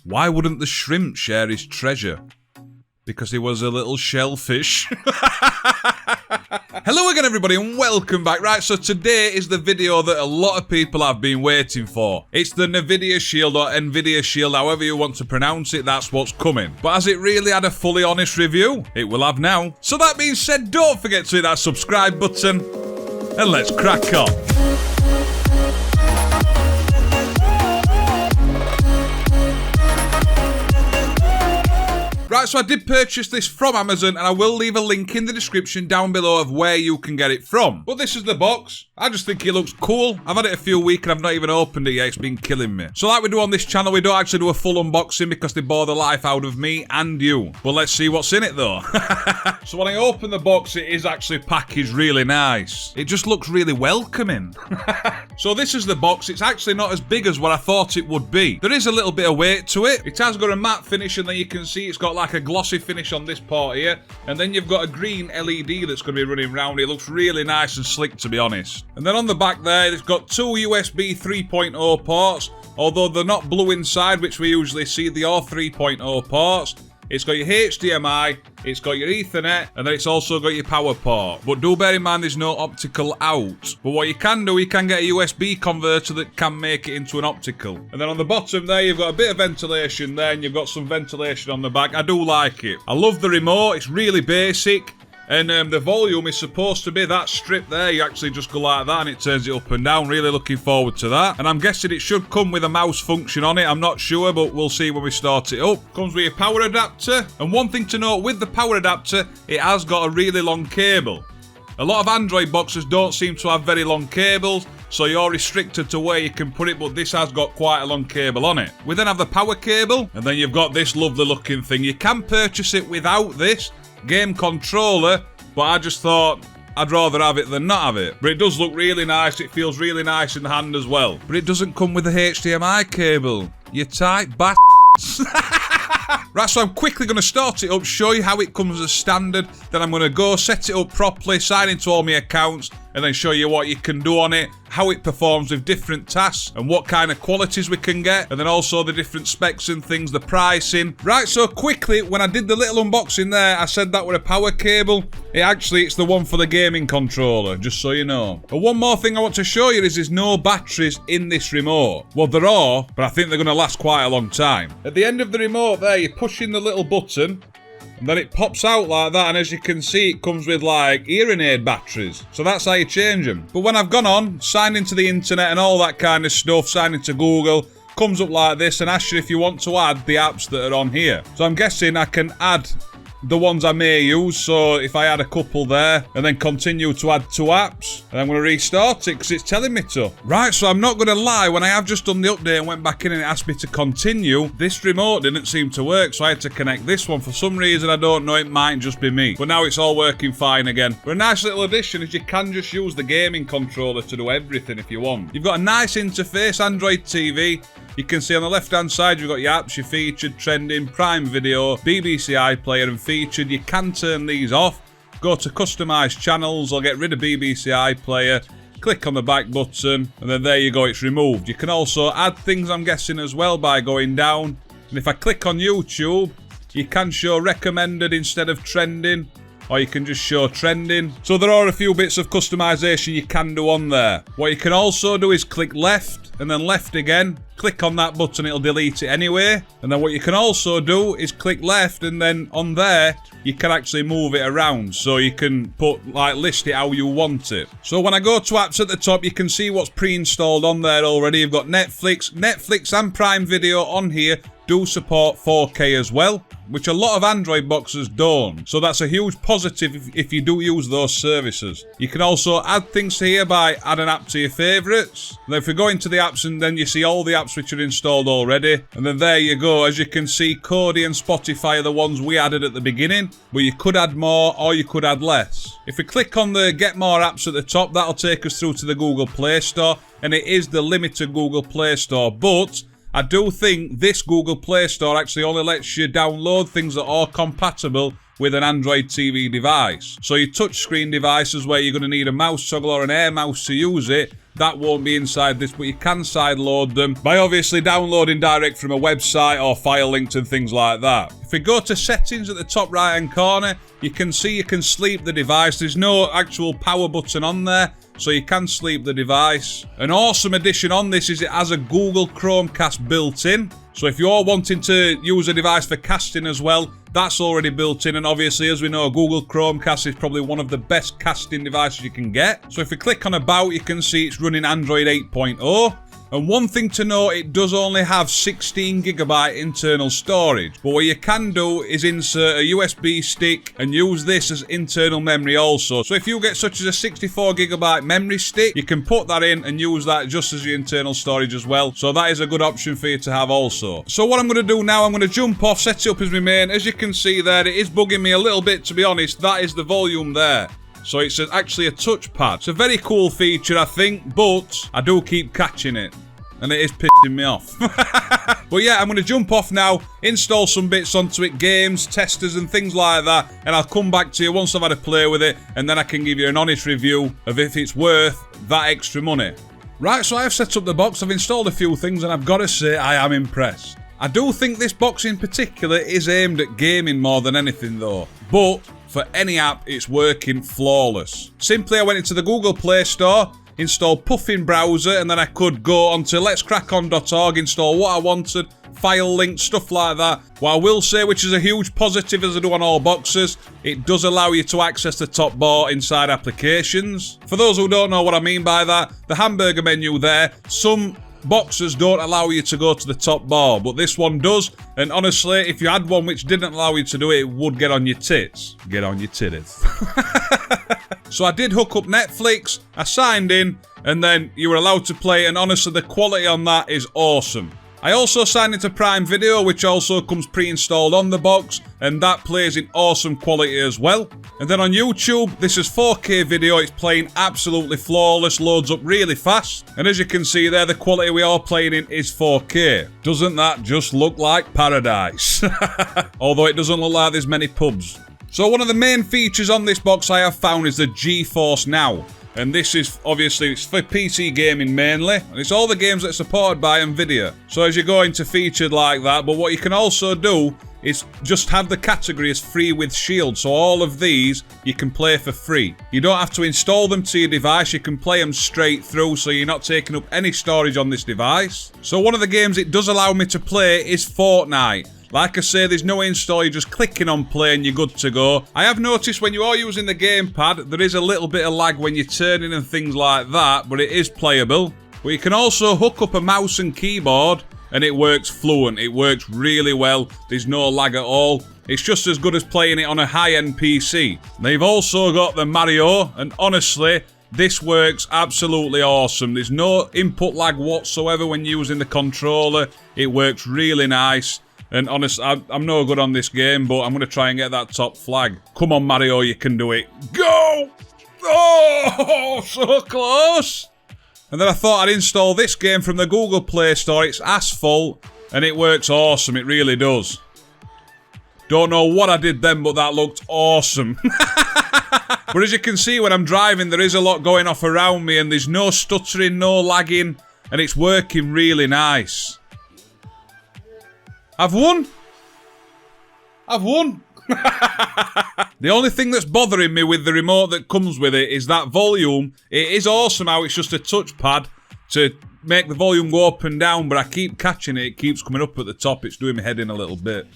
Why wouldn't the shrimp share his treasure? Because he was a little shellfish. Hello again everybody and welcome back. Right, so today is the video that a lot of people have been waiting for. It's the Nvidia Shield or Nvidia Shield, however you want to pronounce it, that's what's coming. But has it really had a fully honest review? It will have now. So that being said, don't forget to hit that subscribe button and let's crack on. Right, so I did purchase this from Amazon and I will leave a link in the description down below of where you can get it from. But this is the box. I just think it looks cool. I've had it a few weeks and I've not even opened it yet. It's been killing me. So like we do on this channel, we don't actually do a full unboxing because they bore the life out of me and you. But let's see what's in it though. So when I open the box, it is actually packaged really nice. It just looks really welcoming. So this is the box. It's actually not as big as what I thought it would be. There is a little bit of weight to it. It has got a matte finish and then you can see it's got like a glossy finish on this part here, and then you've got a green LED that's going to be running around. It looks really nice and slick, to be honest. And then on the back there, it's got two USB 3.0 ports, although they're not blue inside, which we usually see. They are 3.0 ports. It's got your HDMI, it's got your Ethernet, and then it's also got your power port. But do bear in mind there's no optical out. But what you can do, you can get a USB converter that can make it into an optical. And then on the bottom there, you've got a bit of ventilation there, and you've got some ventilation on the back. I do like it. I love the remote, it's really basic. And the volume is supposed to be that strip there. You actually just go like that and it turns it up and down. Really looking forward to that. And I'm guessing it should come with a mouse function on it. I'm not sure, but we'll see when we start it up. Comes with a power adapter. And one thing to note with the power adapter, it has got a really long cable. A lot of Android boxes don't seem to have very long cables, so you're restricted to where you can put it, but this has got quite a long cable on it. We then have the power cable, and then you've got this lovely looking thing. You can purchase it without this game controller, but I just thought I'd rather have it than not have it. But it does look really nice. It feels really nice in the hand as well. But it doesn't come with a HDMI cable. You tight bastards. Right, so I'm quickly going to start it up, show you how it comes as standard. Then I'm going to go set it up properly, sign into all my accounts, and then show you what you can do on it, how it performs with different tasks, and what kind of qualities we can get, and then also the different specs and things, the pricing. Right, so quickly, when I did the little unboxing there, I said that were a power cable. It's the one for the gaming controller, just so you know. And one more thing I want to show you is there's no batteries in this remote. Well, there are, but I think they're going to last quite a long time. At the end of the remote there, you push in the little button, and then it pops out like that, and as you can see, it comes with like hearing aid batteries. So that's how you change them. But when I've gone on, signed into the internet and all that kind of stuff, signed into Google, comes up like this and asks you if you want to add the apps that are on here. So I'm guessing I can add the ones I may use, so if I add a couple there and then continue to add 2 apps, and I'm going to restart it because it's telling me to. Right, so I'm not going to lie, when I have just done the update and went back in and it asked me to continue, this remote didn't seem to work, so I had to connect this one. For some reason, I don't know, it might just be me. But now it's all working fine again. But a nice little addition is you can just use the gaming controller to do everything if you want. You've got a nice interface, Android TV. You can see on the left-hand side, you've got your apps, your featured, trending, Prime Video, BBC iPlayer and featured. You can turn these off. Go to customise channels or get rid of BBC iPlayer. Click on the back button and then there you go, it's removed. You can also add things, I'm guessing, as well by going down. And if I click on YouTube, you can show recommended instead of trending, or you can just show trending. So there are a few bits of customization you can do on there. What you can also do is click left and then left again. Click on that button, it'll delete it anyway. And then what you can also do is click left, and then on there you can actually move it around, so you can list it how you want it. So when I go to apps at the top, you can see what's pre-installed on there already. You've got Netflix and Prime Video on here do support 4K as well, which a lot of Android boxes don't. So that's a huge positive if you do use those services. You can also add things here by adding an app to your favourites. Then if we go into the apps, and then you see all the apps which are installed already. And then there you go. As you can see, Kodi and Spotify are the ones we added at the beginning, but you could add more or you could add less. If we click on the Get More Apps at the top, that'll take us through to the Google Play Store, and it is the limited Google Play Store, but I do think this Google Play Store actually only lets you download things that are compatible with an Android TV device. So your touchscreen devices where you're going to need a mouse toggle or an air mouse to use it, that won't be inside this, but you can sideload them by obviously downloading direct from a website or file links and things like that. If we go to settings at the top right hand corner, you can see you can sleep the device. There's no actual power button on there, so you can sleep the device. An awesome addition on this is it has a Google Chromecast built in. So if you're wanting to use a device for casting as well, that's already built in. And obviously, as we know, Google Chromecast is probably one of the best casting devices you can get. So if we click on About, you can see it's running Android 8.0. And one thing to note, it does only have 16 gigabyte internal storage. But what you can do is insert a USB stick and use this as internal memory also. So if you get such as a 64 gigabyte memory stick, you can put that in and use that just as your internal storage as well. So that is a good option for you to have also. So what I'm going to do now, I'm going to jump off, set it up as my main. As you can see there, it is bugging me a little bit, to be honest. That is the volume there. So it's actually a touchpad. It's a very cool feature, I think, but I do keep catching it. And it is pissing me off. But yeah, I'm going to jump off now, install some bits onto it, games, testers and things like that. And I'll come back to you once I've had a play with it. And then I can give you an honest review of if it's worth that extra money. Right, so I've set up the box, I've installed a few things, and I've got to say I am impressed. I do think this box in particular is aimed at gaming more than anything though. But for any app, it's working flawless. Simply, I went into the Google Play Store, installed Puffin browser, and then I could go onto letscrackon.org, install what I wanted, file links, stuff like that. What I will say, which is a huge positive as I do on all boxes, it does allow you to access the top bar inside applications. For those who don't know what I mean by that, the hamburger menu there, some boxes don't allow you to go to the top bar, but this one does. And honestly, if you had one which didn't allow you to do it, it would get on your tits. Get on your titties. So I did hook up Netflix, I signed in, and then you were allowed to play, and honestly the quality on that is awesome. I also signed into Prime Video, which also comes pre-installed on the box, and that plays in awesome quality as well. And then on YouTube, this is 4K video, it's playing absolutely flawless, loads up really fast. And as you can see there, the quality we are playing in is 4K. Doesn't that just look like paradise? Although it doesn't look like there's many pubs. So one of the main features on this box I have found is the GForce Now. And this is, obviously, it's for PC gaming mainly. And it's all the games that are supported by Nvidia. So as you go into featured like that, but what you can also do is just have the category as free with Shield. So all of these you can play for free. You don't have to install them to your device. You can play them straight through, so you're not taking up any storage on this device. So one of the games it does allow me to play is Fortnite. Like I say, there's no install, you're just clicking on play and you're good to go. I have noticed when you are using the gamepad, there is a little bit of lag when you're turning and things like that, but it is playable. But you can also hook up a mouse and keyboard and it works fluent. It works really well. There's no lag at all. It's just as good as playing it on a high-end PC. They've also got the Mario, and honestly, this works absolutely awesome. There's no input lag whatsoever when using the controller. It works really nice. And honestly, I'm no good on this game, but I'm going to try and get that top flag. Come on, Mario, you can do it. Go! Oh, so close! And then I thought I'd install this game from the Google Play Store. It's Asphalt, and it works awesome. It really does. Don't know what I did then, but that looked awesome. But as you can see, when I'm driving, there is a lot going off around me, and there's no stuttering, no lagging, and it's working really nice. I've won. I've won. The only thing that's bothering me with the remote that comes with it is that volume. It is awesome how it's just a touchpad to make the volume go up and down, but I keep catching it. It keeps coming up at the top. It's doing my head in a little bit.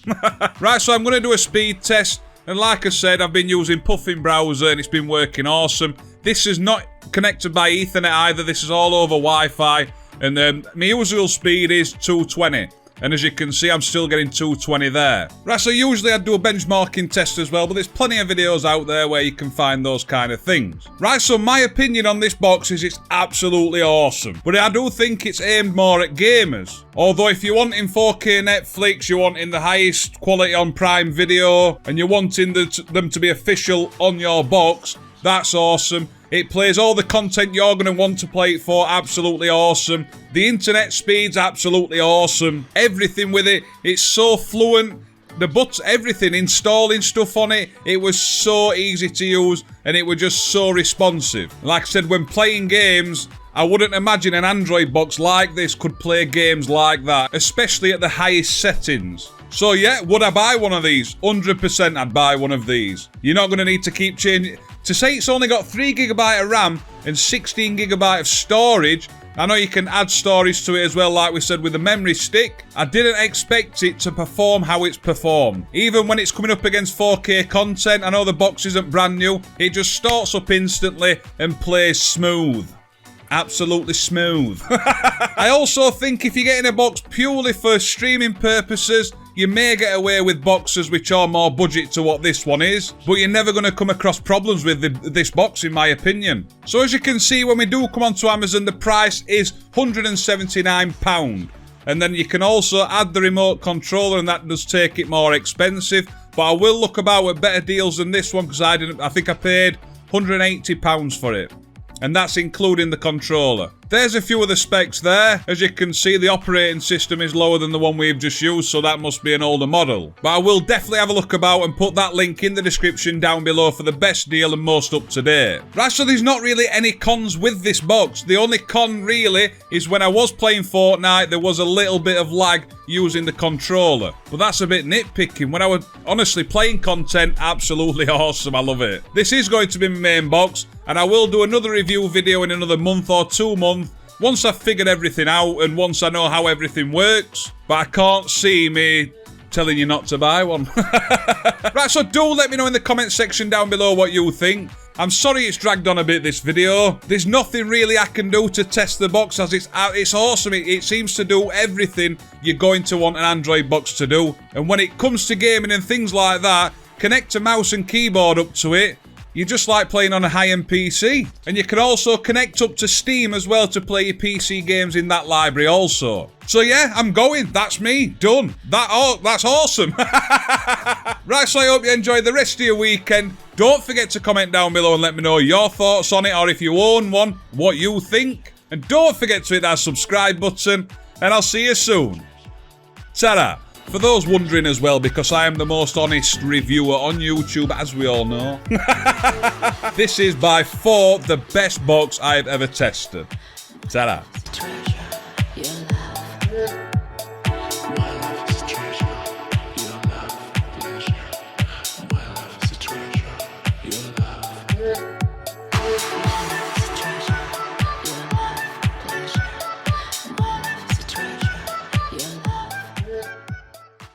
Right, so I'm going to do a speed test. And like I said, I've been using Puffin browser and it's been working awesome. This is not connected by Ethernet either. This is all over Wi-Fi. And my usual speed is 220. And as you can see, I'm still getting 220 there. Right, so usually I'd do a benchmarking test as well, but there's plenty of videos out there where you can find those kind of things. Right, so my opinion on this box is it's absolutely awesome. But I do think it's aimed more at gamers. Although if you're wanting 4K Netflix, you're wanting the highest quality on Prime Video, and you're wanting them to be official on your box, that's awesome. It plays all the content you're going to want to play it for, absolutely awesome. The internet speed's absolutely awesome. Everything with it, it's so fluent. The buttons, everything, installing stuff on it, it was so easy to use and it was just so responsive. Like I said, when playing games, I wouldn't imagine an Android box like this could play games like that, especially at the highest settings. So yeah, would I buy one of these? 100% I'd buy one of these. You're not going to need to keep changing. To say it's only got 3GB of RAM and 16GB of storage, I know you can add storage to it as well, like we said with the memory stick. I didn't expect it to perform how it's performed. Even when it's coming up against 4K content, I know the box isn't brand new, it just starts up instantly and plays smooth. Absolutely smooth. I also think if you're getting a box purely for streaming purposes, you may get away with boxes which are more budget to what this one is, but you're never going to come across problems with this box in my opinion. So as you can see, when we do come onto Amazon, the price is £179. And then you can also add the remote controller, and that does take it more expensive. But I will look about at better deals than this one, because I think I paid £180 for it. And that's including the controller. There's a few of the specs there. As you can see, the operating system is lower than the one we've just used, so that must be an older model. But I will definitely have a look about and put that link in the description down below for the best deal and most up to date. Right, so there's not really any cons with this box. The only con really is when I was playing Fortnite, there was a little bit of lag using the controller. But that's a bit nitpicking. When I was honestly playing content, absolutely awesome. I love it. This is going to be my main box, and I will do another review video in another month or 2 months once I've figured everything out and once I know how everything works. But I can't see me telling you not to buy one. Right, so do let me know in the comment section down below what you think. I'm sorry it's dragged on a bit, this video. There's nothing really I can do to test the box, as it's awesome. It seems to do everything you're going to want an Android box to do. And when it comes to gaming and things like that, connect a mouse and keyboard up to it. You're just like playing on a high-end PC. And you can also connect up to Steam as well to play your PC games in that library also. So yeah, I'm going. That's me. Done. That's awesome. Right, so I hope you enjoy the rest of your weekend. Don't forget to comment down below and let me know your thoughts on it, or if you own one, what you think. And don't forget to hit that subscribe button, and I'll see you soon. Ta-da. For those wondering as well, because I am the most honest reviewer on YouTube, as we all know. This is by far the best box I've ever tested. Ta-da.